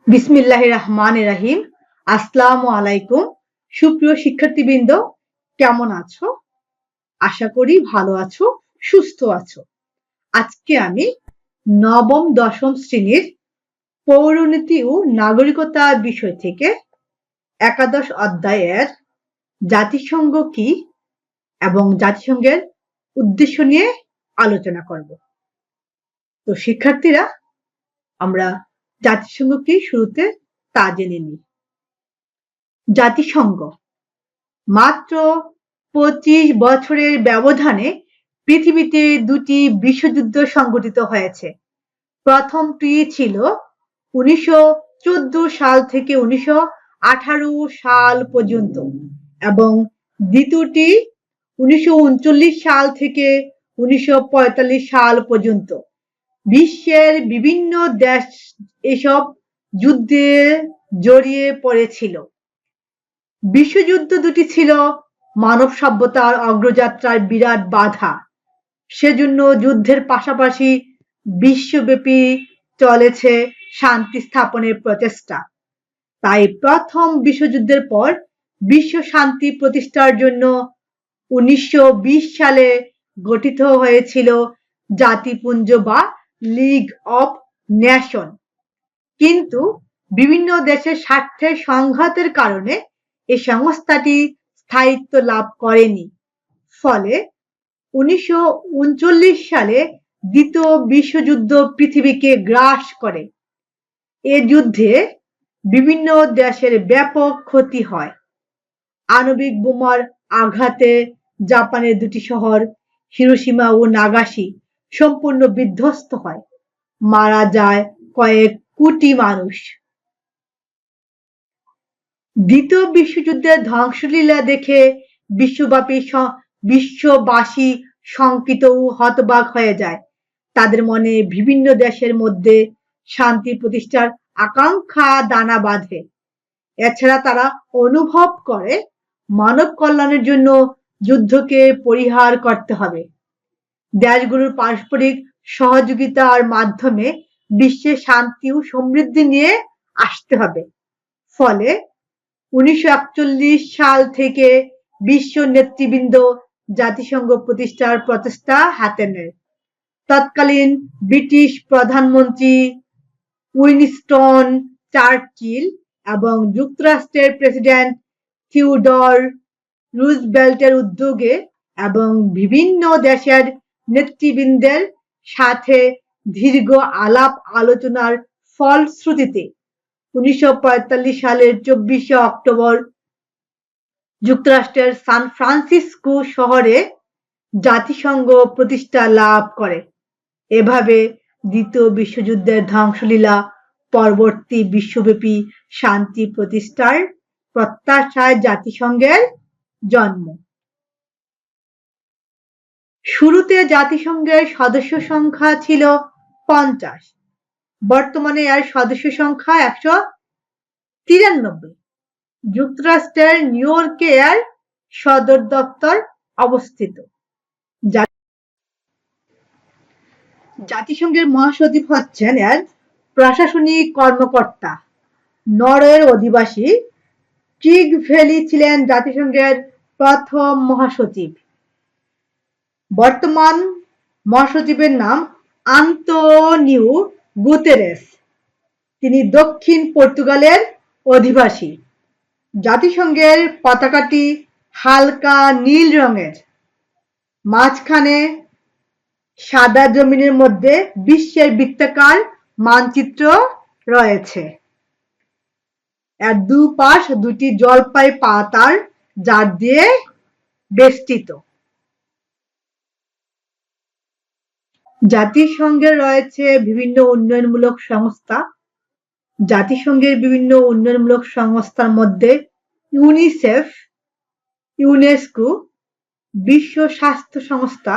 বিসমিল্লাহির রহমানির রহিম। আসসালামু আলাইকুম। সুপ্রিয় শিক্ষার্থীবৃন্দ, কেমন আছো? আশা করি ভালো আছো, সুস্থ আছো। আজকে আমি নবম দশম শ্রেণীর পৌরনীতি ও নাগরিকতা বিষয় থেকে একাদশ অধ্যায়ের জাতিসংঘ কি এবং জাতিসংঘের উদ্দেশ্য নিয়ে আলোচনা করব। তো শিক্ষার্থীরা, আমরা জাতিসংঘ কি শুরুতে তা জেনে নিই। জাতিসংঘ মাত্র 25 বছরের ব্যবধানে পৃথিবীতে দুটি বিশ্বযুদ্ধ সংঘটিত হয়েছে। প্রথমটি ছিল 1914 সাল থেকে 1918 সাল পর্যন্ত এবং দ্বিতীয়টি 1939 সাল থেকে 1945 সাল পর্যন্ত। বিশ্বের বিভিন্ন দেশ এসব যুদ্ধে জড়িয়ে পড়েছিল। বিশ্বযুদ্ধ দুটি ছিল মানব সভ্যতার অগ্রযাত্রার বিরাট বাধা। সেজন্য যুদ্ধের পাশাপাশি বিশ্বব্যাপী চলেছে শান্তি স্থাপনের প্রচেষ্টা। তাই প্রথম বিশ্বযুদ্ধের পর বিশ্ব শান্তি প্রতিষ্ঠার জন্য 1920 সালে গঠিত হয়েছিল জাতিপুঞ্জ বা লিগ অফ নেশন। কিন্তু বিভিন্ন দেশের স্বার্থের সংঘাতের কারণে এই সংস্থাটি স্থায়িত্ব লাভ করেনি। ফলে 1939 সালে দ্বিতীয় বিশ্বযুদ্ধ পৃথিবীকে গ্রাস করে। এ যুদ্ধে বিভিন্ন দেশের ব্যাপক ক্ষতি হয়। আণবিক বোমার আঘাতে জাপানের দুটি শহর হিরোশিমা ও নাগাসাকি সম্পূর্ণ বিধ্বস্ত হয়। মারা যায় কয়েক কোটি মানুষ। দ্বিতীয় বিশ্বযুদ্ধের ধ্বংসলীলা দেখে বিশ্ববাসী শঙ্কিত ও হতবাক হয়ে যায়। তাদের মনে বিভিন্ন দেশের মধ্যে শান্তি প্রতিষ্ঠার আকাঙ্ক্ষা দানা বাঁধে। এছাড়া তারা অনুভব করে মানব কল্যাণের জন্য যুদ্ধকে পরিহার করতে হবে। দেশগুলোর পারস্পরিক সহযোগিতার মাধ্যমে বিশ্বে শান্তি ও সমৃদ্ধি নিয়ে আসতে হবে। ফলে 1941 সাল থেকে বিশ্ব নেতৃবৃন্দ জাতিসংঘ প্রতিষ্ঠার প্রচেষ্টা হাতে নেয়। তৎকালীন ব্রিটিশ প্রধানমন্ত্রী উইনস্টন চার্চিল এবং যুক্তরাষ্ট্রের প্রেসিডেন্ট থিওডর রুজভেল্টের উদ্যোগে এবং বিভিন্ন দেশের নেতৃবৃন্দের সাথে দীর্ঘ আলাপ আলোচনার ফলশ্রুতিতে 1945 সালের 24শে অক্টোবর যুক্তরাষ্ট্রের সান ফ্রান্সিসকো শহরে জাতিসংঘ প্রতিষ্ঠা লাভ করে। এভাবে দ্বিতীয় বিশ্বযুদ্ধের ধ্বংসলীলা পরবর্তী বিশ্বব্যাপী শান্তি প্রতিষ্ঠার প্রত্যাশায় জাতিসংঘের জন্ম। শুরুতে জাতিসংঘের সদস্য সংখ্যা ছিল 50। বর্তমানে এর সদস্য সংখ্যা 193। যুক্তরাষ্ট্রের নিউ ইয়র্কে এর সদর দপ্তর অবস্থিত। জাতিসংঘের মহাসচিব হচ্ছেন এর প্রশাসনিক কর্মকর্তা। নরওয়ের অধিবাসী ট্রিগ ভ্যালি ছিলেন জাতিসংঘের প্রথম মহাসচিব। বর্তমান মহাসচিবের নাম আন্তোনিও গুতেরেস। তিনি দক্ষিণ পর্তুগালের অধিবাসী। জাতিসংঘের পতাকাটি হালকা নীল রঙের। মাঝখানে সাদা জমিনের মধ্যে বিশ্বের বৃত্তাকার মানচিত্র রয়েছে। এর দুপাশ দুটি জলপাই পাতার জার দিয়ে বেষ্টিত। জাতিসংঘের রয়েছে বিভিন্ন উন্নয়নমূলক সংস্থা। জাতিসংঘের বিভিন্ন উন্নয়নমূলক সংস্থার মধ্যে ইউনিসেফ, ইউনেস্কো, বিশ্ব স্বাস্থ্য সংস্থা,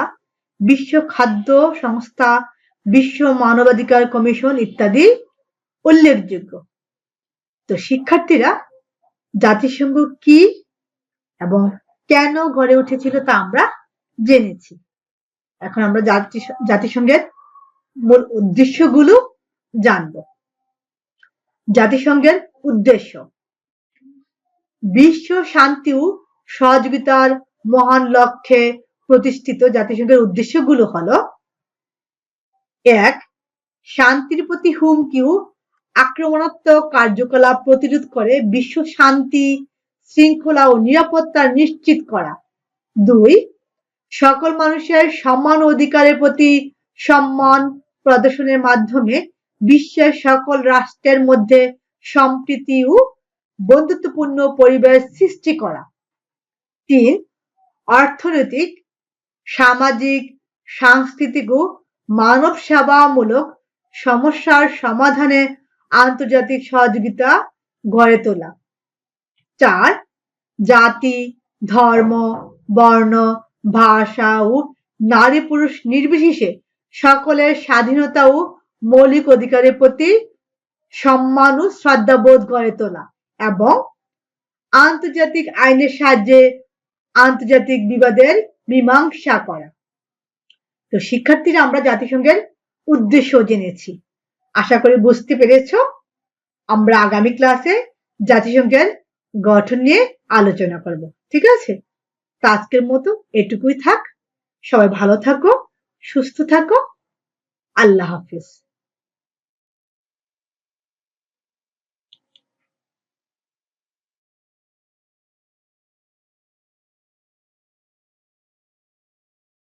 বিশ্ব খাদ্য সংস্থা, বিশ্ব মানবাধিকার কমিশন ইত্যাদি উল্লেখযোগ্য। তো শিক্ষার্থীরা, জাতিসংঘ কি এবং কেন গড়ে উঠেছিল তা আমরা জেনেছি। এখন আমরা জাতিসংঘের মূল উদ্দেশ্যগুলো জানব। জাতিসংঘের উদ্দেশ্য। বিশ্ব শান্তি ও সহযোগিতার মহান লক্ষ্যে প্রতিষ্ঠিত জাতিসংঘের উদ্দেশ্যগুলো হলো: ১. শান্তির প্রতি হুমকি ও আক্রমণাত্মক কার্যকলাপ প্রতিরোধ করে বিশ্ব শান্তি, শৃঙ্খলা ও নিরাপত্তা নিশ্চিত করা। ২. সকল মানুষের সমান অধিকারের প্রতি সম্মান প্রদর্শনের মাধ্যমে বিশ্বের সকল রাষ্ট্রের মধ্যে সম্প্রীতি ও বন্ধুত্বপূর্ণ পরিবেশ সৃষ্টি করা। ৩. অর্থনৈতিক, সামাজিক, সাংস্কৃতিক ও মানব সেবামূলক সমস্যার সমাধানে আন্তর্জাতিক সহযোগিতা গড়ে তোলা। ৪. জাতি, ধর্ম, বর্ণ, ভাষা ও নারী পুরুষ নির্বিশেষে সকলের স্বাধীনতা ও মৌলিক অধিকারের প্রতি সম্মান ও শ্রদ্ধাবোধ গড়ে তোলা এবং আন্তর্জাতিক আইনের সাহায্যে আন্তর্জাতিক বিবাদের মীমাংসা করা। তো শিক্ষার্থীরা, আমরা জাতিসংঘের উদ্দেশ্য জেনেছি। আশা করি বুঝতে পেরেছ। আমরা আগামী ক্লাসে জাতিসংঘের গঠন নিয়ে আলোচনা করব। ঠিক আছে? তো আজকের মতো এটুকুই থাক। সবাই ভালো থাকো, সুস্থ থাকো। আল্লাহ হাফিজ।